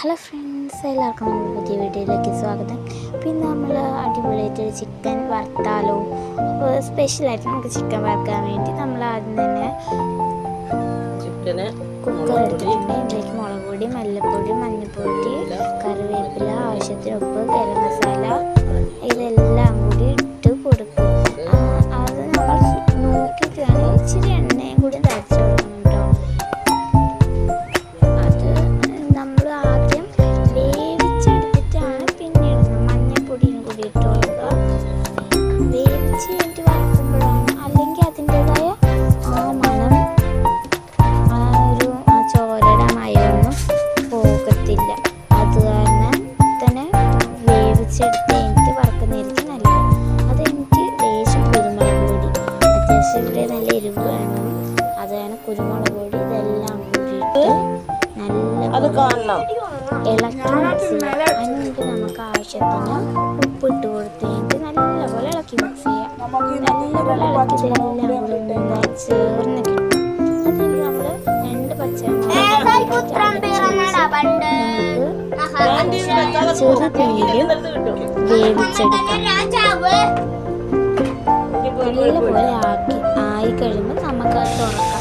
Hello friends, എല്ലാവർക്കും നമ്മുടെ പുതിയ വീഡിയോയിലേക്ക് സ്വാഗതം. പിന്നെ നമ്മൾ അടിപൊളിയായിട്ടൊരു ചിക്കൻ വറുത്താലോ. അപ്പോൾ സ്പെഷ്യലായിട്ട് നമുക്ക് ചിക്കൻ വറുക്കാൻ വേണ്ടി നമ്മൾ ആദ്യം തന്നെ കുക്കർ എടുത്തിട്ടുണ്ട്. ഇതിലേക്ക് മുളക് പൊടി, മല്ലിപ്പൊടി, മഞ്ഞൾപ്പൊടി, കറിവേപ്പില, ആവശ്യത്തിന് ഉപ്പ്, ഗരം മസാല ഇതെല്ലാം കൂടി ഇട്ട് കൊടുക്കും. അത് നമ്മൾ നോക്കിയിട്ടാണ് ഇച്ചിരി എണ്ണയും കൂടി തളിച്ചു കൊടുക്കണം കേട്ടോ. അത് നമ്മൾ ആദ്യം വേവിച്ചെടുത്തിട്ടാണ് പിന്നീട് മഞ്ഞൾപ്പൊടിയും കൂടി ഇട്ട് കൊടുക്കുക. വേവിച്ച് കഴിഞ്ഞിട്ട് വറുക്കുമ്പോഴാണ്, അല്ലെങ്കിൽ അതിൻ്റെതായ ആ മണം, ആ ചോരയുടെ മയമൊന്നും പോകത്തില്ല. അത് കാരണം തന്നെ വേവിച്ചെടുത്ത് കഴിഞ്ഞിട്ട് വറുക്കുന്നതായിരിക്കും നല്ലത്. അത് എനിക്ക് ലേശം കുരുമുളക് പൊടി, അത്യാവശ്യം ഇവിടെ നല്ല എരിവ് വേണം, അതാണ് കുരുമുളക് പൊടി ഇതെല്ലാം കൂടിയിട്ട് നല്ല ഇളക്കി മിക്സ് ചെയ്യാം. എന്നിട്ട് നമുക്ക് ആവശ്യത്തിന് ഉപ്പിട്ട് കൊടുത്ത് കഴിഞ്ഞിട്ട് നല്ലപോലെ ഇളക്കി മിക്സ് ചെയ്യാം. നല്ലപോലെ ഇളക്കി ഇതെല്ലാം കൂടി നന്നായി ചേർന്ന് കിട്ടും. അതിന് നമ്മൾ 2 പച്ചമുളക് ചെറു തീയിലും വേവിച്ചെടുക്കാം. നല്ലപോലെ ആയി കഴിയുമ്പോൾ നമുക്ക് അത് തുറക്കാം.